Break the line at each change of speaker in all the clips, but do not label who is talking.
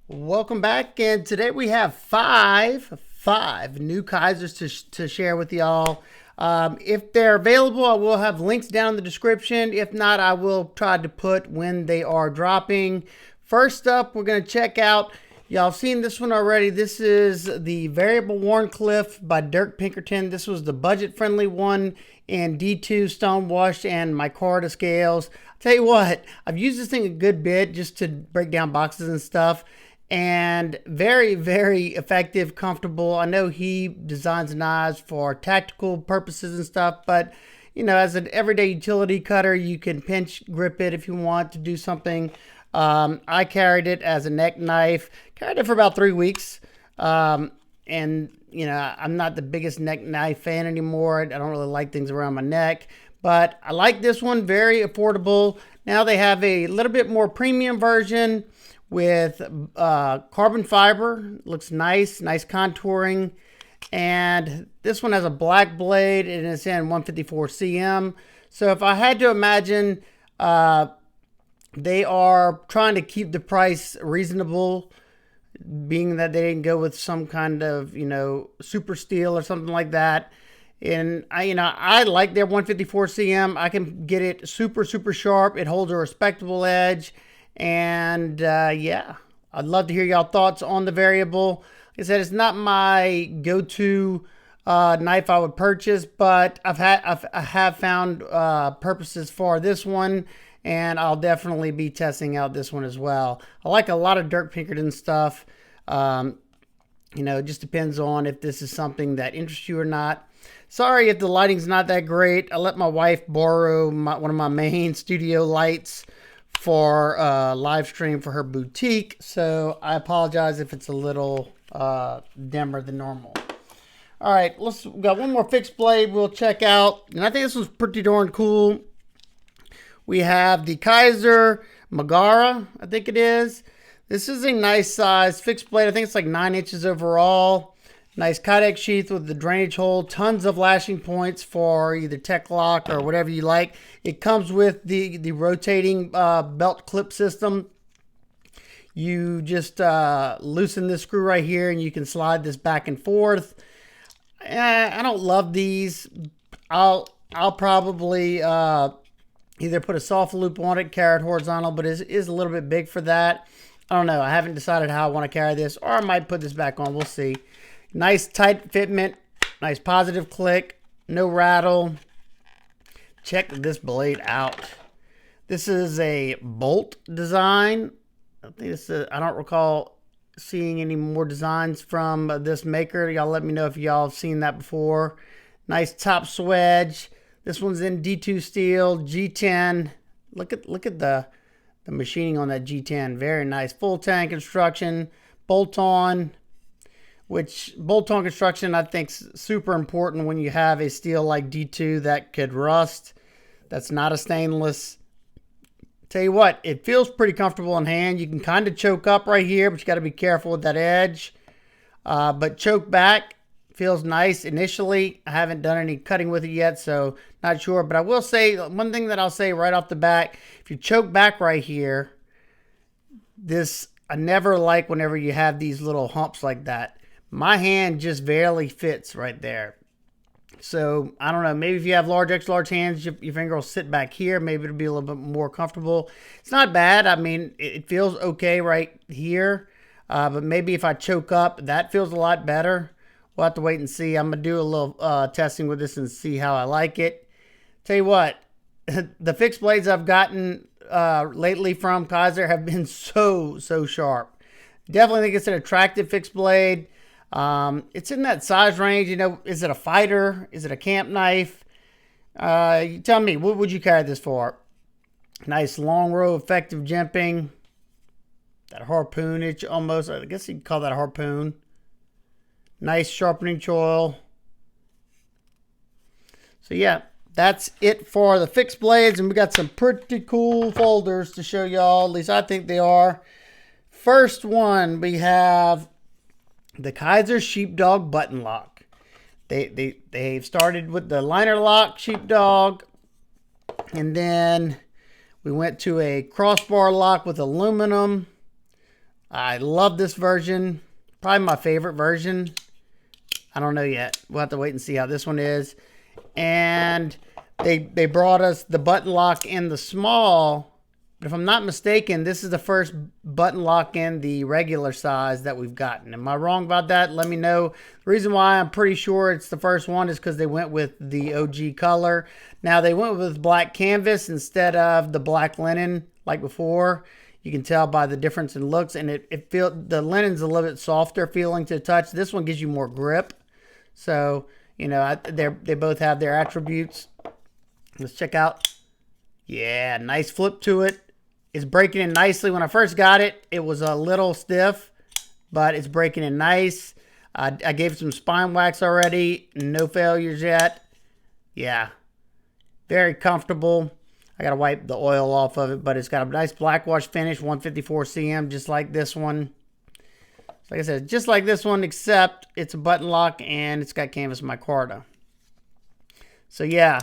Welcome back, and today we have five new Kizers to share with y'all. If they're available, I will have links down in the description. If not, I will try to put when they are dropping. First up, we're going to check out, y'all seen this one already. This is the Variable Wharncliffe by Dirk Pinkerton. This was the budget-friendly one in D2 stone washed and micarta scales. I'll tell you what, I've used this thing a good bit just to break down boxes and stuff. And very, very effective, comfortable. I know he designs knives for tactical purposes and stuff, but you know, as an everyday utility cutter, you can pinch grip it if you want to do something. I carried it as a neck knife, carried it for about 3 weeks. And you know, I'm not the biggest neck knife fan anymore. I don't really like things around my neck, but I like this one, very affordable. Now they have a little bit more premium version with carbon fiber. Looks nice contouring. And this one has a black blade and it's in 154 cm. So if I had to imagine, they are trying to keep the price reasonable, being that they didn't go with some kind of, you know, super steel or something like that. And I like their 154 cm. I can get it super sharp. It holds a respectable edge. And yeah, I'd love to hear y'all thoughts on the Variable. Like I said, it's not my go-to knife I would purchase, but I have found purposes for this one, and I'll definitely be testing out this one as well. I like a lot of Dirk Pinkerton stuff. You know, it just depends on if this is something that interests you or not. Sorry if the lighting's not that great. I let my wife borrow one of my main studio lights for live stream for her boutique, so I apologize if it's a little dimmer than normal. All right, we got one more fixed blade we'll check out, and I think this one's pretty darn cool. We have the Kizer Mercury, I think it is. This is a nice size fixed blade. I think it's like 9 inches overall. Nice Kydex sheath with the drainage hole. Tons of lashing points for either tech lock or whatever you like. It comes with the rotating belt clip system. You just loosen this screw right here and you can slide this back and forth. I don't love these. I'll probably either put a soft loop on it, carry it horizontal, but it is a little bit big for that. I don't know. I haven't decided how I want to carry this, or I might put this back on. We'll see. Nice tight fitment, nice positive click, no rattle. Check this blade out. This is a bolt design. I think this is, I don't recall seeing any more designs from this maker. Y'all let me know if y'all have seen that before. Nice top swedge. This one's in D2 steel, G10. Look at the machining on that G10. Very nice. Full tank construction, bolt on. Which bolt-on construction I think is super important when you have a steel like D2 that could rust. That's not a stainless. Tell you what, it feels pretty comfortable in hand. You can kind of choke up right here, but you got to be careful with that edge. But choke back feels nice initially. I haven't done any cutting with it yet, so not sure. But I will say, one thing that I'll say right off the bat, if you choke back right here, I never like whenever you have these little humps like that. My hand just barely fits right there. So, I don't know. Maybe if you have large, extra large hands, your finger will sit back here. Maybe it'll be a little bit more comfortable. It's not bad. I mean, it feels okay right here. But maybe if I choke up, that feels a lot better. We'll have to wait and see. I'm going to do a little testing with this and see how I like it. Tell you what, the fixed blades I've gotten lately from Kizer have been so sharp. Definitely think it's an attractive fixed blade. It's in that size range. You know, is it a fighter? Is it a camp knife? You tell me, what would you carry this for? Nice long row effective jimping. That harpoonage almost. I guess you'd call that a harpoon. Nice sharpening choil. So yeah, that's it for the fixed blades. And we got some pretty cool folders to show y'all. At least I think they are. First one, we have the Kizer Sheepdog button lock. They've started with the liner lock Sheepdog, and then we went to a crossbar lock with aluminum. I love this version. Probably my favorite version. I don't know yet. We'll have to wait and see how this one is. And they brought us the button lock in the small. But if I'm not mistaken, this is the first button lock in the regular size that we've gotten. Am I wrong about that? Let me know. The reason why I'm pretty sure it's the first one is because they went with the OG color. Now, they went with black canvas instead of the black linen like before. You can tell by the difference in looks, and the linen's a little bit softer feeling to the touch. This one gives you more grip. So, you know, they both have their attributes. Let's check out. Yeah, nice flip to it. It's breaking in nicely. When I first got it, it was a little stiff, but it's breaking in nice. I gave it some spine wax already. No failures yet. Yeah, very comfortable. I got to wipe the oil off of it, but it's got a nice black wash finish, 154 cm, just like this one. Like I said, just like this one, except it's a button lock and it's got canvas micarta. So yeah,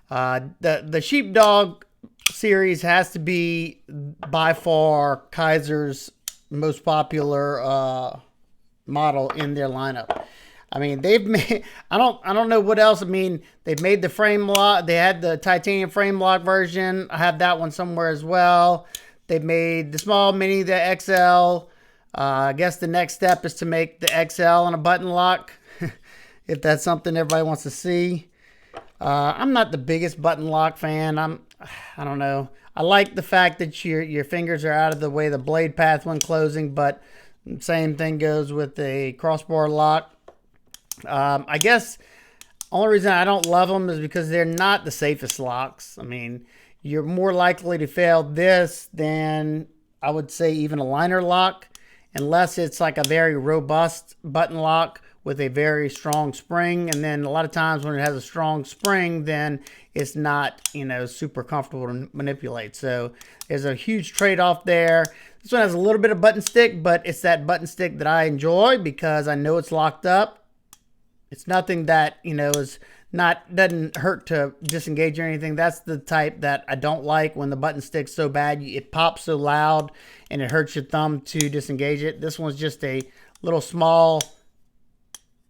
the Sheepdog series has to be by far Kizer's most popular model in their lineup. I mean, they've made, I don't know what else. I mean, they've made the frame lock. They had the titanium frame lock version. I have that one somewhere as well. They've made the small, mini, the XL. I guess the next step is to make the XL and a button lock, if that's something everybody wants to see. I'm not the biggest button lock fan. I don't know. I like the fact that your fingers are out of the way the blade path when closing, but same thing goes with the crossbar lock. I guess only reason I don't love them is because they're not the safest locks. I mean, you're more likely to fail this than I would say even a liner lock, unless it's like a very robust button lock with a very strong spring. And then a lot of times when it has a strong spring, then it's not, you know, super comfortable to manipulate. So there's a huge trade-off there. This one has a little bit of button stick, but it's that button stick that I enjoy because I know it's locked up. It's nothing that, you know, doesn't hurt to disengage or anything. That's the type that I don't like, when the button stick's so bad, it pops so loud and it hurts your thumb to disengage it. This one's just a little small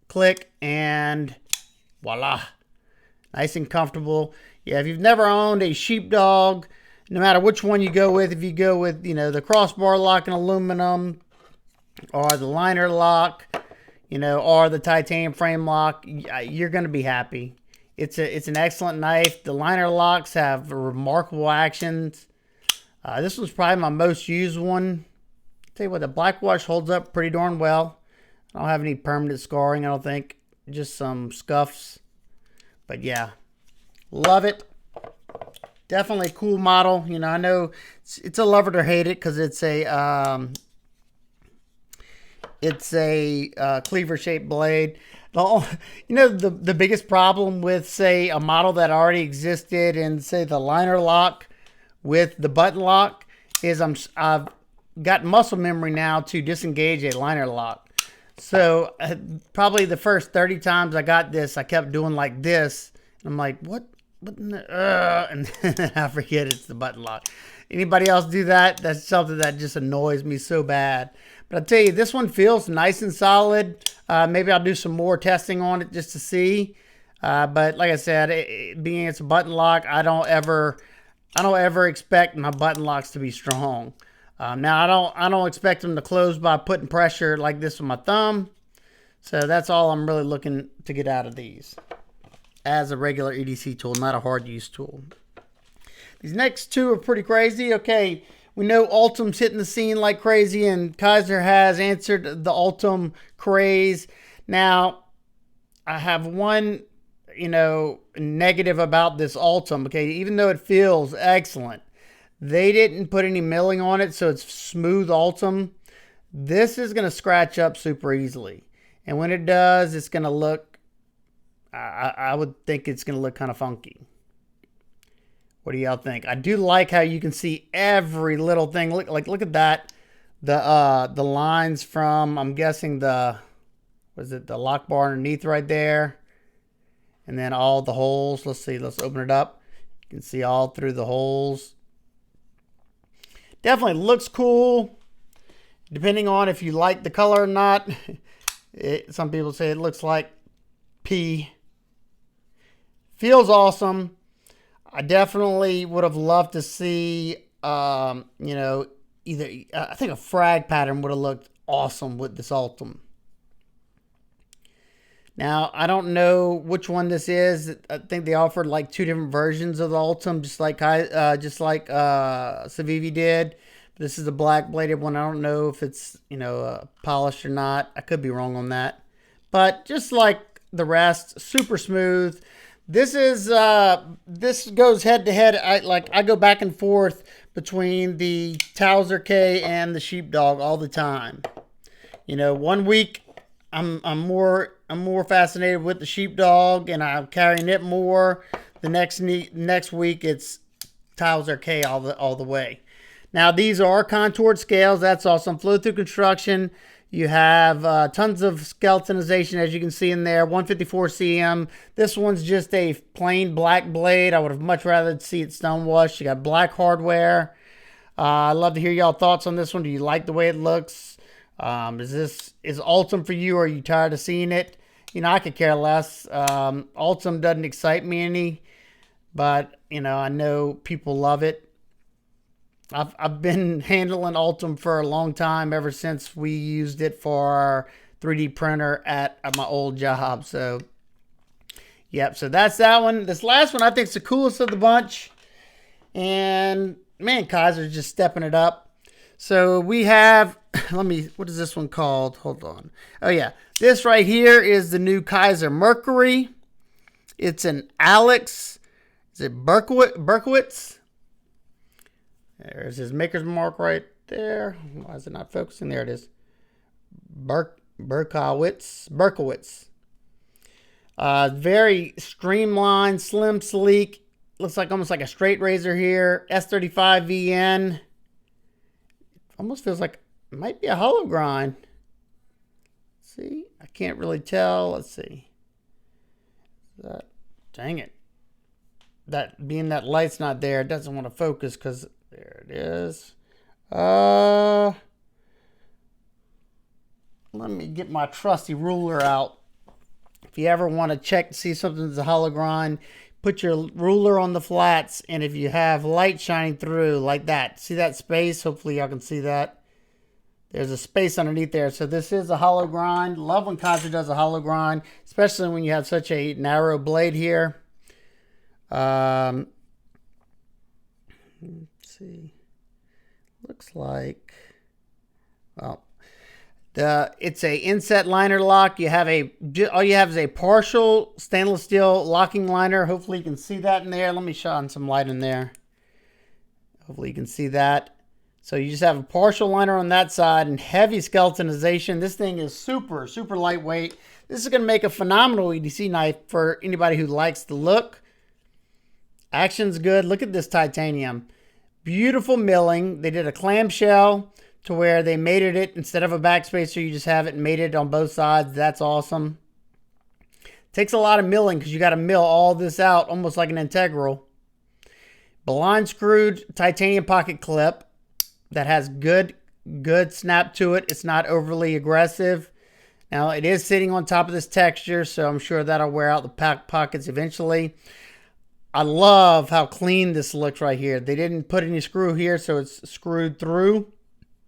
click and voila. Nice and comfortable. Yeah, if you've never owned a Sheepdog, no matter which one you go with, if you go with, you know, the crossbar lock in aluminum or the liner lock, you know, or the titanium frame lock, you're going to be happy. It's an excellent knife. The liner locks have remarkable actions. This was probably my most used one. Tell you what, the black wash holds up pretty darn well. I don't have any permanent scarring, I don't think. Just some scuffs. But yeah, love it. Definitely a cool model. You know, I know it's a love it or hate it because it's a cleaver shaped blade. You know, the biggest problem with, say, a model that already existed in, say, the liner lock with the button lock is I've got muscle memory now to disengage a liner lock. So probably the first 30 times I got this, I kept doing like this. And I'm like, what? And then I forget it's the button lock. Anybody else do that? That's something that just annoys me so bad. But I'll tell you, this one feels nice and solid. Maybe I'll do some more testing on it just to see. But like I said, being it's a button lock, I don't ever expect my button locks to be strong. Now I don't expect them to close by putting pressure like this with my thumb. So that's all I'm really looking to get out of these as a regular EDC tool, not a hard use tool. These next two are pretty crazy. Okay, we know Ultim's hitting the scene like crazy, and Kizer has answered the Ultim craze. Now, I have one, you know, negative about this Ultim. Okay, even though it feels excellent, they didn't put any milling on it, so it's smooth Ultim. This is going to scratch up super easily. And when it does, it's going to look, I would think it's going to look kind of funky. What do y'all think? I do like how you can see every little thing. Look at that. The lines from, I'm guessing the lock bar underneath right there. And then all the holes. Let's see. Let's open it up. You can see all through the holes. Definitely looks cool. depending on if you like the color or not. Some people say it looks like pee. Feels awesome. I definitely would have loved to see, you know, either, I think a frag pattern would have looked awesome with this Ultim. Now, I don't know which one this is. I think they offered like 2 different versions of the Ultim, just like Civivi did. This is the black bladed one. I don't know if it's, you know, polished or not. I could be wrong on that. But just like the rest, super smooth. This is this goes head to head. I go back and forth between the Kizer K and the Sheepdog all the time. You know, one week I'm more fascinated with the Sheepdog and I'm carrying it more. The next week it's Kizer K all the way. Now these are contoured scales. That's awesome. Flow through construction. You have tons of skeletonization, as you can see in there. 154 cm. This one's just a plain black blade. I would have much rather see it stonewashed. You got black hardware. I'd love to hear y'all thoughts on this one. Do you like the way it looks? Is Ultim for you? Or are you tired of seeing it? You know, I could care less. Ultim doesn't excite me any, but you know, I know people love it. I've been handling Ultim for a long time, ever since we used it for our 3D printer at my old job. So, yep. So that's that one. This last one I think is the coolest of the bunch. And man, Kizer's just stepping it up. So we have, what is this one called? Hold on. Oh yeah. This right here is the new Kizer Mercury. It's an Alex. Is it Berkowitz? There's his maker's mark right there. Why is it not focusing? There it is. Berkowitz. Very streamlined, slim, sleek. Looks like almost like a straight razor here. S35 VN. Almost feels like it might be a hollow grind. See? I can't really tell. Let's see. Dang it. That being that light's not there, it doesn't want to focus because there it is. Let me get my trusty ruler out. If you ever want to check to see something's a hollow grind, put your ruler on the flats, and if you have light shining through like that, see that space? Hopefully y'all can see that. There's a space underneath there. So this is a hollow grind. Love when Kizer does a hollow grind, especially when you have such a narrow blade here. Let's see. Looks like, well, it's a inset liner lock. You have all you have is a partial stainless steel locking liner. Hopefully you can see that in there. Let me shine some light in there. Hopefully you can see that. So you just have a partial liner on that side and heavy skeletonization. This thing is super, super lightweight. This is going to make a phenomenal EDC knife for anybody who likes the look. Action's good. Look at this titanium. Beautiful milling. They did a clamshell to where they mated it. Instead of a backspacer, you just have it mated on both sides. That's awesome. Takes a lot of milling because you got to mill all this out almost like an integral. Blind screwed titanium pocket clip that has good snap to it. It's not overly aggressive. Now it is sitting on top of this texture, so I'm sure that'll wear out the pockets eventually. I love how clean this looks right here. They didn't put any screw here, so it's screwed through.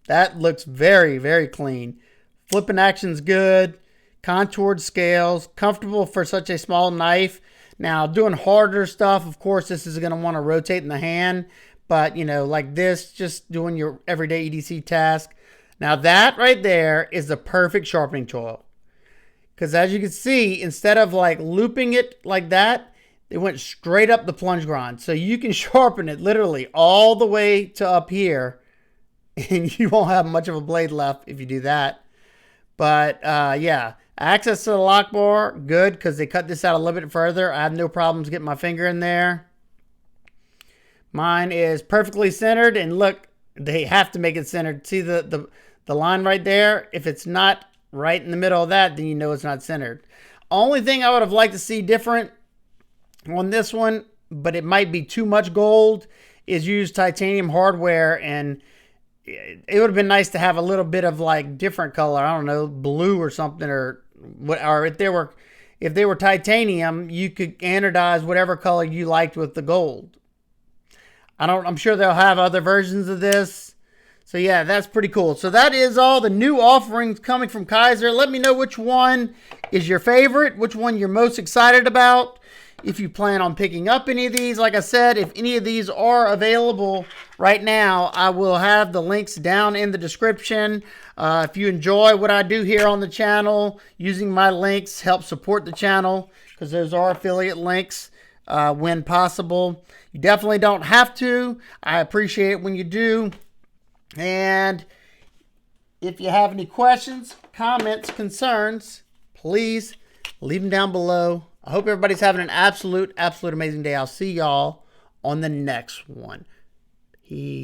That looks very, very clean. Flipping action's good. Contoured scales. Comfortable for such a small knife. Now, doing harder stuff, of course, this is going to want to rotate in the hand. But, you know, like this, just doing your everyday EDC task. Now, that right there is the perfect sharpening tool. Because as you can see, instead of like looping it like that, it went straight up the plunge grind. So you can sharpen it literally all the way to up here. And you won't have much of a blade left if you do that. But yeah, access to the lock bar, good, because they cut this out a little bit further. I have no problems getting my finger in there. Mine is perfectly centered. And look, they have to make it centered. See the line right there? If it's not right in the middle of that, then you know it's not centered. Only thing I would have liked to see different on this one, but it might be too much gold, is use titanium hardware and it would have been nice to have a little bit of like different color. I don't know, blue or something, or if they were titanium, you could anodize whatever color you liked with the gold. I'm sure they'll have other versions of this. So yeah, that's pretty cool. So that is all the new offerings coming from Kizer. Let me know which one is your favorite, which one you're most excited about. If you plan on picking up any of these, like I said, if any of these are available right now, I will have the links down in the description. If you enjoy what I do here on the channel, using my links helps support the channel, because those are affiliate links when possible. You definitely don't have to. I appreciate it when you do. And if you have any questions, comments, concerns, please leave them down below. I hope everybody's having an absolute amazing day. I'll see y'all on the next one. Peace.